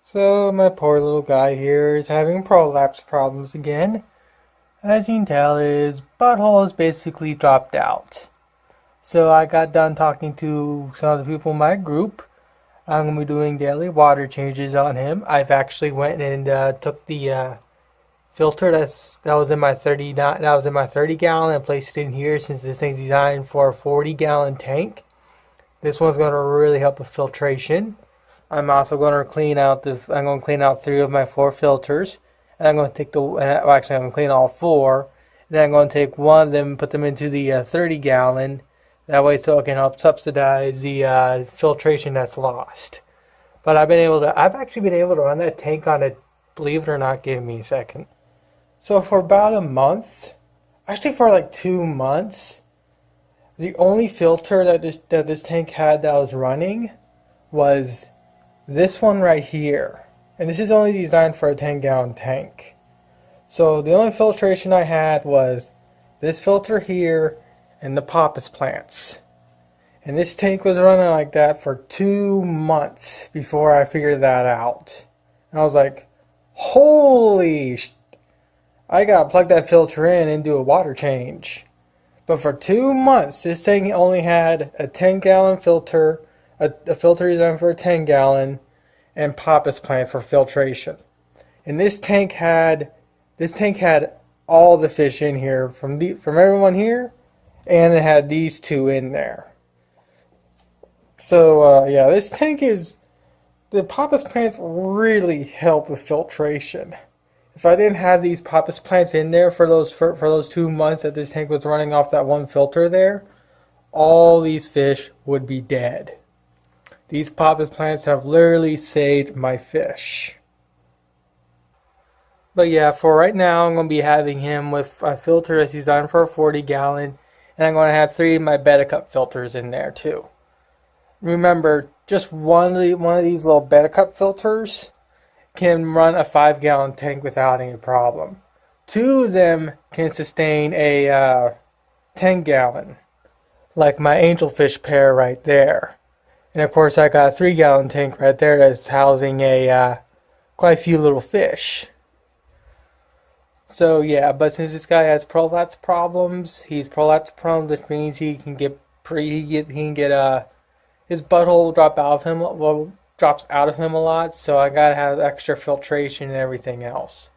So my poor little guy here is having prolapse problems again. As you can tell, his butthole has basically dropped out. So I got done talking to some of the people in my group. I'm gonna be doing daily water changes on him. I've actually went and took the filter that was in my 30 gallon and placed it in here since this thing's designed for a 40-gallon tank. This one's gonna really help with filtration. I'm also going to clean out I'm going to clean out 3 of my 4 filters, and I'm going to take actually I'm going to clean all 4. And then I'm going to take one of them and put them into the 30 gallon. That way, so it can help subsidize the filtration that's lost. But I've actually been able to run that tank on it. Believe it or not, give me a second. So for about a month, actually for like 2 months, the only filter that this tank had that was running was this one right here. And this is only designed for a 10-gallon tank. So the only filtration I had was this filter here and the poppus plants. And this tank was running like that for 2 months before I figured that out. And I was like, holy I gotta plug that filter in and do a water change. But for 2 months, this thing only had a 10-gallon filter, a filter designed for a 10-gallon, and poppus plants for filtration. And this tank had all the fish in here from everyone here, and it had these 2 in there. So yeah, this tank the poppus plants really help with filtration. If I didn't have these poppus plants in there for those 2 months that this tank was running off that one filter there, all these fish would be dead. These poppus plants have literally saved my fish. But yeah, for right now, I'm going to be having him with a filter that's designed for a 40-gallon, and I'm going to have 3 of my Beta Cup filters in there too. Remember, just one of these little Beta Cup filters can run a 5-gallon tank without any problem. 2 of them can sustain a 10-gallon, like my angelfish pair right there. And of course, I got a 3-gallon tank right there that's housing quite a few little fish. So yeah, but since this guy has prolapse problems, he's prolapse prone, which means he can get his butthole drops out of him a lot. So I gotta have extra filtration and everything else.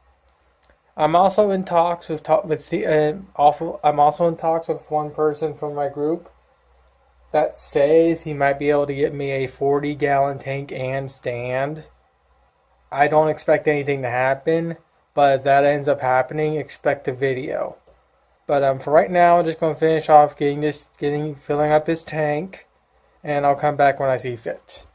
I'm also in talks with one person from my group that says he might be able to get me a 40-gallon tank and stand. I don't expect anything to happen, but if that ends up happening, expect a video. But for right now, I'm just going to finish off filling up his tank, and I'll come back when I see fit.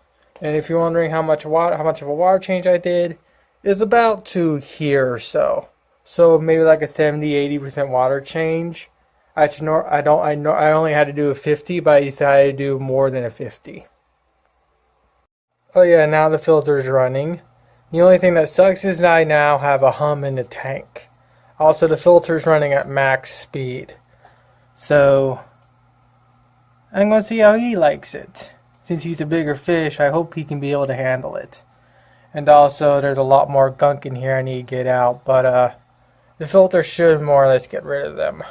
And if you're wondering how much of a water change I did, it's about 2 here or so. So maybe like a 70-80% water change. I only had to do a 50, but I decided to do more than a 50. Oh yeah, now the filter's running. The only thing that sucks is I now have a hum in the tank. Also, the filter's running at max speed. So, I'm going to see how he likes it. Since he's a bigger fish, I hope he can be able to handle it. And also, there's a lot more gunk in here I need to get out, but the filter should more or less get rid of them.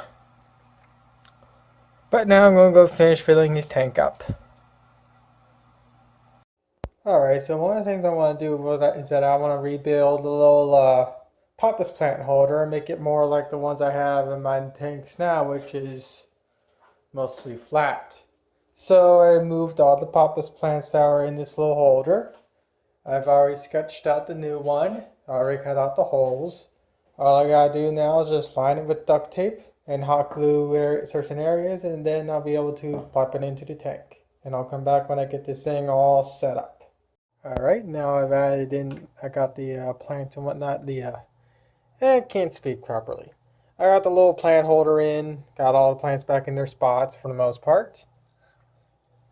But now I'm going to go finish filling his tank up. Alright, so one of the things I want to do is that I want to rebuild the little poppus plant holder and make it more like the ones I have in my tanks now, which is mostly flat. So I moved all the poppus plants that are in this little holder. I've already sketched out the new one. I already cut out the holes. All I gotta do now is just line it with duct tape and hot glue certain areas, and then I'll be able to pop it into the tank. And I'll come back when I get this thing all set up. Alright, now I got the plants and whatnot, I can't speak properly. I got the little plant holder in, got all the plants back in their spots for the most part.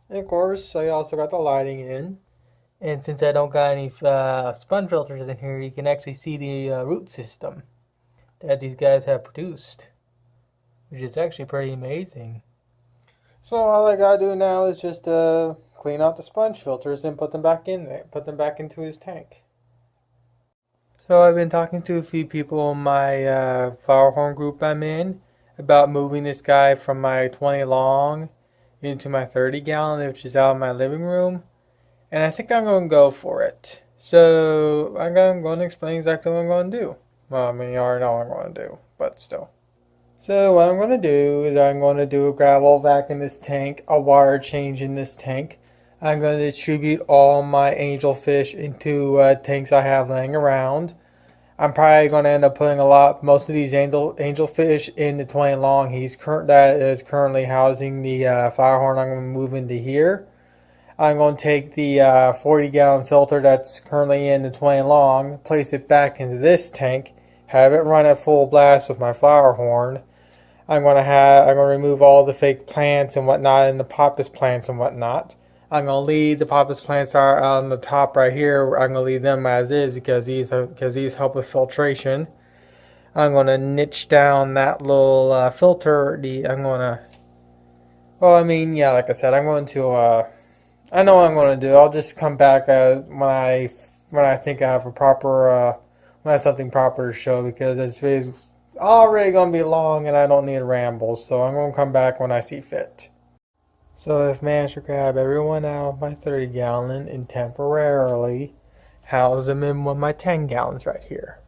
And of course, I also got the lighting in. And since I don't got any sponge filters in here, you can actually see the root system that these guys have produced, which is actually pretty amazing. So all I gotta do now is just clean out the sponge filters and put them back in there, put them back into his tank. So I've been talking to a few people in my Flowerhorn group I'm in about moving this guy from my 20 long into my 30 gallon, which is out in my living room. And I think I'm going to go for it. So I'm going to explain exactly what I'm going to do. Well, I mean, you already know what I'm going to do, but still. So what I'm going to do is I'm going to do a gravel vac in this tank, a water change in this tank. I'm going to distribute all my angelfish into tanks I have laying around. I'm probably going to end up putting most of these angelfish in the 20 long. That is currently housing the Flowerhorn. I'm going to move into here. I'm going to take the 40 gallon filter that's currently in the 20 long, place it back into this tank, have it run at full blast with my Flowerhorn. I'm going to remove all the fake plants and whatnot, and the poppus plants and whatnot. I'm going to leave the poppus plants are on the top right here. I'm going to leave them as is because these help with filtration. I'm going to niche down that little filter. Well, I mean, yeah, like I said, I'm going to, I know what I'm going to do. I'll just come back when I think I have when I have something proper to show, because this video's already going to be long and I don't need to ramble. So I'm going to come back when I see fit. So I've managed to grab everyone out of my 30 gallon and temporarily house them in one of my 10 gallons right here.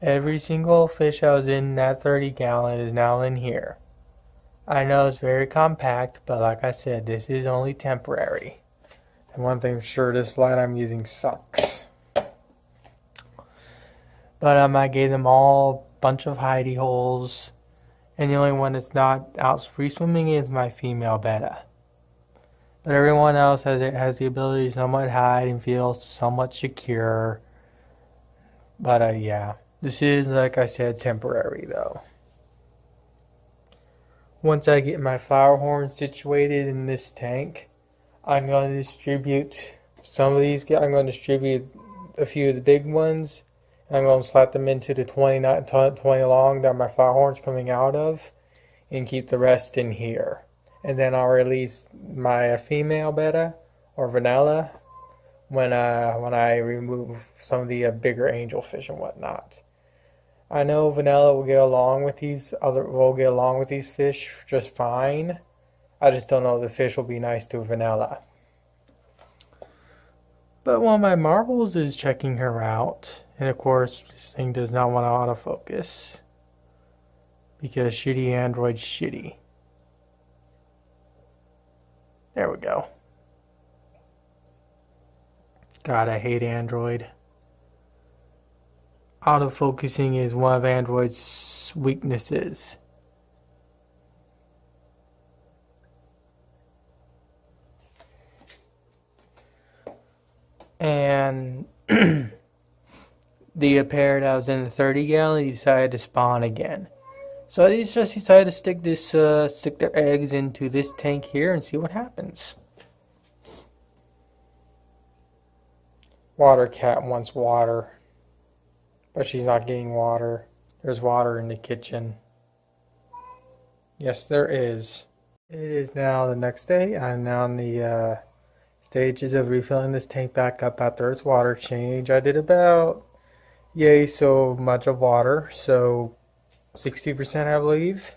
Every single fish I was in that 30 gallon is now in here. I know it's very compact, but like I said, this is only temporary. And one thing for sure, this light I'm using sucks. But I gave them all a bunch of hidey holes. And the only one that's not out free swimming is my female betta. But everyone else has the ability to somewhat hide and feel somewhat secure. But yeah, this is, like I said, temporary though. Once I get my Flowerhorn situated in this tank, I'm going to distribute some of these. I'm going to distribute a few of the big ones. I'm going to slap them into the 20 long that my Flowerhorn's coming out of, and keep the rest in here. And then I'll release my female betta or vanilla when I remove some of the bigger angelfish and whatnot. I know vanilla will get along with these fish just fine. I just don't know if the fish will be nice to vanilla. But one of my marbles is checking her out. And of course, this thing does not want to autofocus. Because shitty Android's shitty. There we go. God, I hate Android. Autofocusing is one of Android's weaknesses. And the pair that was in the 30 gallon decided to spawn again. So they just decided to stick their eggs into this tank here and see what happens. Water cat wants water, but she's not getting water. There's water in the kitchen. Yes, there is. It is now the next day. I'm now in the stages of refilling this tank back up after its water change. I did about so much of water, so 60% I believe.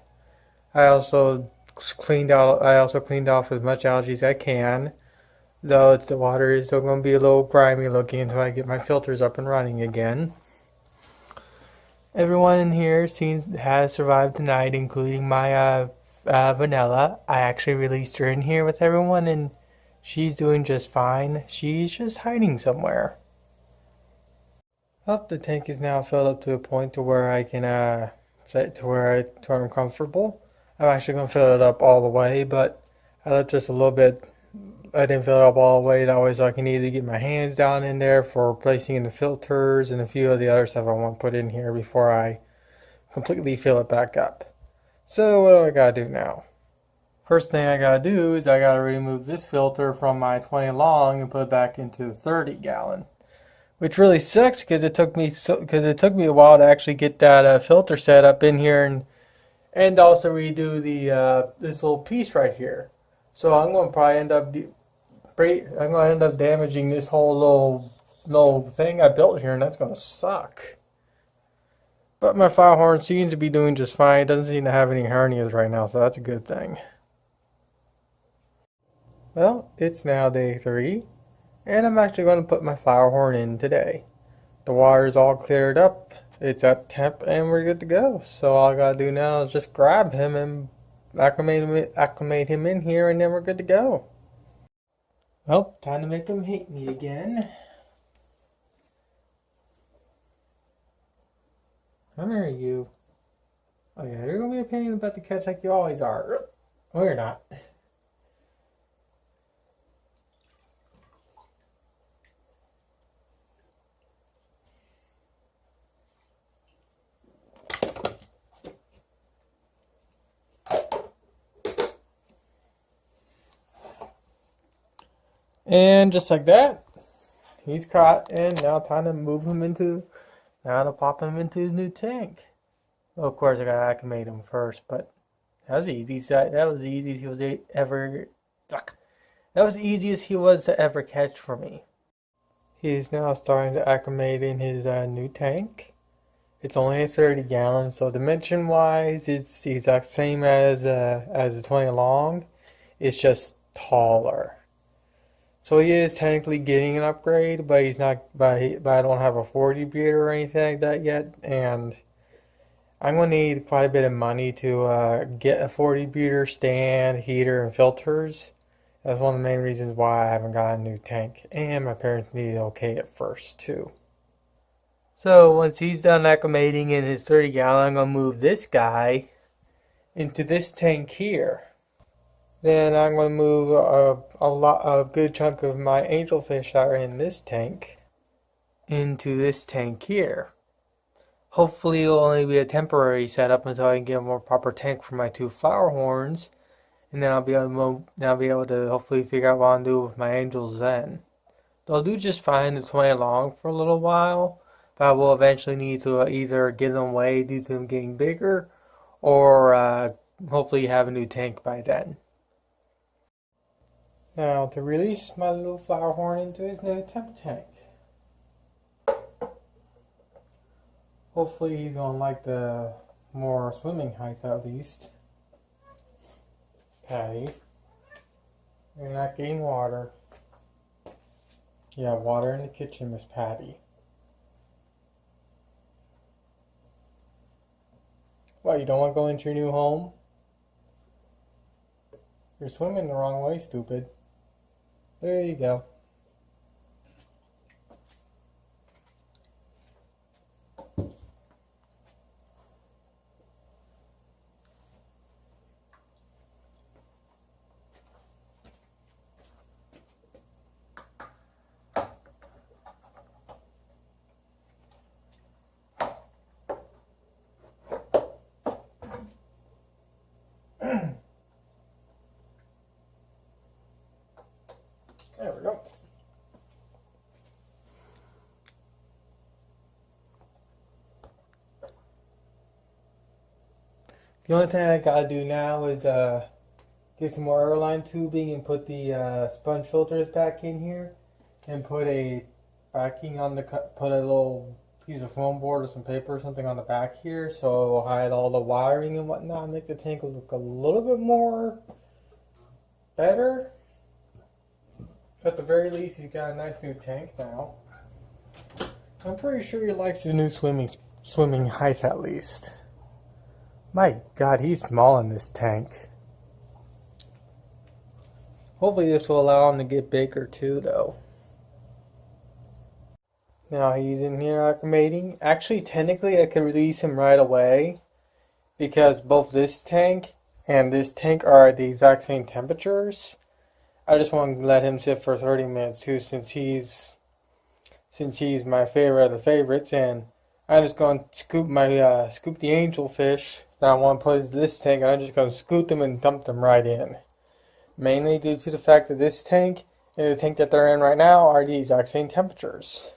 I also cleaned off as much algae as I can, though the water is still going to be a little grimy looking until I get my filters up and running again. Everyone in here has survived the night, including my vanilla. I actually released her in here with everyone, and she's doing just fine. She's just hiding somewhere. The tank is now filled up to a point to where I can set to where I'm comfortable. I'm actually going to fill it up all the way, but I left just a little bit. I didn't fill it up all the way that way, so I can either get my hands down in there for placing in the filters and a few of the other stuff I want to put in here before I completely fill it back up. So what do I gotta do now? First thing I gotta do is I gotta remove this filter from my 20 long and put it back into the 30 gallon. Which really sucks because it took me a while to actually get that filter set up in here and also redo the this little piece right here. So I'm going to probably end up damaging this whole little little thing I built here, and that's gonna suck. But my Flowerhorn seems to be doing just fine. It doesn't seem to have any hernias right now, so that's a good thing. Well, it's now day 3, and I'm actually going to put my Flowerhorn in today. The water's all cleared up, it's at temp, and we're good to go. So all I gotta do now is just grab him and acclimate him in here, and then we're good to go. Well, time to make him hate me again. Come here, you. Oh yeah, you're gonna be a pain about the catch like you always are. Oh, you're not. And just like that, he's caught, and now time to pop him into his new tank. Well, of course I gotta acclimate him first, but that was easy. That was the easiest he was ever. That was the easiest he was to ever catch for me. He's now starting to acclimate in his new tank. It's only a 30 gallon, so dimension wise, it's the exact same as the 20 long. It's just taller. So he is technically getting an upgrade, but he's not. But I don't have a 40 breeder or anything like that yet, and I'm gonna need quite a bit of money to get a 40 breeder, stand, heater, and filters. That's one of the main reasons why I haven't got a new tank, and my parents need to okay it first too. So once he's done acclimating in his 30 gallon, I'm gonna move this guy into this tank here. Then I'm going to move a good chunk of my angelfish that are in this tank into this tank here. Hopefully it'll only be a temporary setup until I can get a more proper tank for my 2 Flowerhorns, and then I'll be able to hopefully figure out what I'll do with my angels then. They'll do just fine the 20 long for a little while, but I will eventually need to either give them away due to them getting bigger, or hopefully have a new tank by then. Now to release my little Flowerhorn into his new temp tank. Hopefully he's gonna like the more swimming height at least. Patty, you're not getting water. Yeah, water in the kitchen, Miss Patty. What, you don't want to go into your new home? You're swimming the wrong way, stupid. There you go. There we go. The only thing I gotta do now is get some more airline tubing and put the sponge filters back in here, and put a backing on the put a little piece of foam board or some paper or something on the back here, so it will hide all the wiring and whatnot, and make the tank look a little bit more better. At the very least, he's got a nice new tank now. I'm pretty sure he likes the new swimming height at least. My God, he's small in this tank. Hopefully this will allow him to get bigger too, though. Now he's in here acclimating. Actually, technically I could release him right away, because both this tank and this tank are at the exact same temperatures. I just want to let him sit for 30 minutes too, since he's my favorite of the favorites, and I'm just going to scoop the angelfish that I want to put into this tank, and I'm just going to scoop them and dump them right in. Mainly due to the fact that this tank and the tank that they're in right now are the exact same temperatures.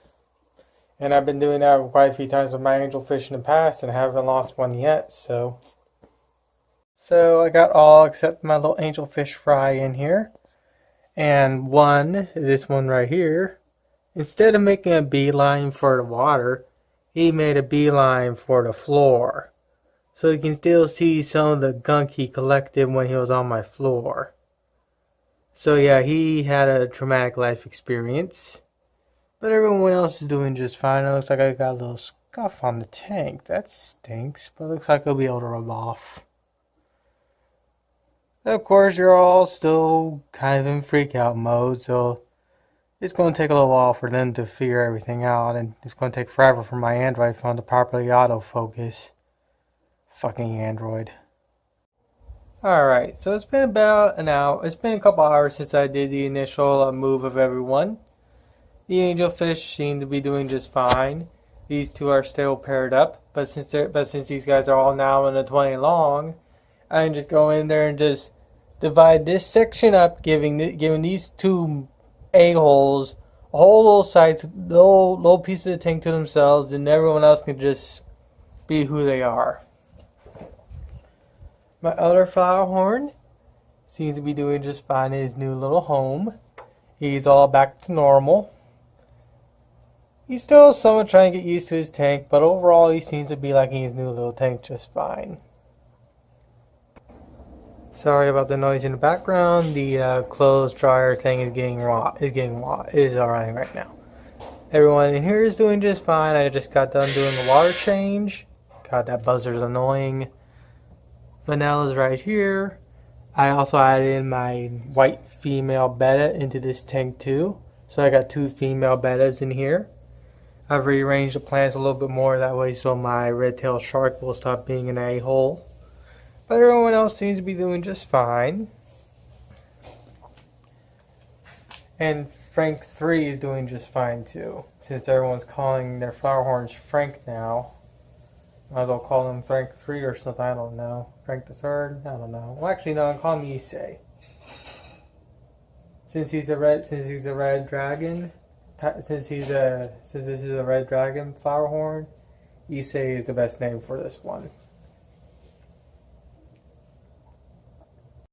And I've been doing that quite a few times with my angelfish in the past and haven't lost one yet, so I got all except my little angelfish fry in here. And this one right here, Instead of making a beeline for the water, he made a beeline for the floor. So you can still see some of the gunk he collected when he was on my floor. So yeah, he had a traumatic life experience. But everyone else is doing just fine. It looks like I got a little scuff on the tank. That stinks, but it looks like I'll be able to rub off. Of course, you're all still kind of in freak out mode, so it's going to take a little while for them to figure everything out, and it's going to take forever for my Android phone to properly autofocus. Fucking Android. Alright, so it's been about an hour. It's been a couple hours since I did the initial move of everyone. The angelfish seem to be doing just fine. These two are still paired up, but since these guys are all now in the 20 long, I can just go in there and just divide this section up, giving these two a-holes a whole little piece of the tank to themselves, and everyone else can just be who they are. My other flowerhorn seems to be doing just fine in his new little home. He's all back to normal. He's still somewhat trying to get used to his tank, but overall he seems to be liking his new little tank just fine. Sorry about the noise in the background. The clothes dryer thing is getting raw. It is running right now. Everyone in here is doing just fine. I just got done doing the water change. God, that buzzer's annoying. Vanilla's right here. I also added in my white female betta into this tank too. So I got two female bettas in here. I've rearranged the plants a little bit more that way so my red-tailed shark will stop being an a-hole. But everyone else seems to be doing just fine. And Frank 3 is doing just fine too. Since everyone's calling their flowerhorns Frank now. Might as well call him Frank 3 or something, I don't know. Frank the 3rd? I don't know. Well, actually, no, I'm calling him Issei. Since he's a red dragon, since this is a red dragon flowerhorn, Issei is the best name for this one.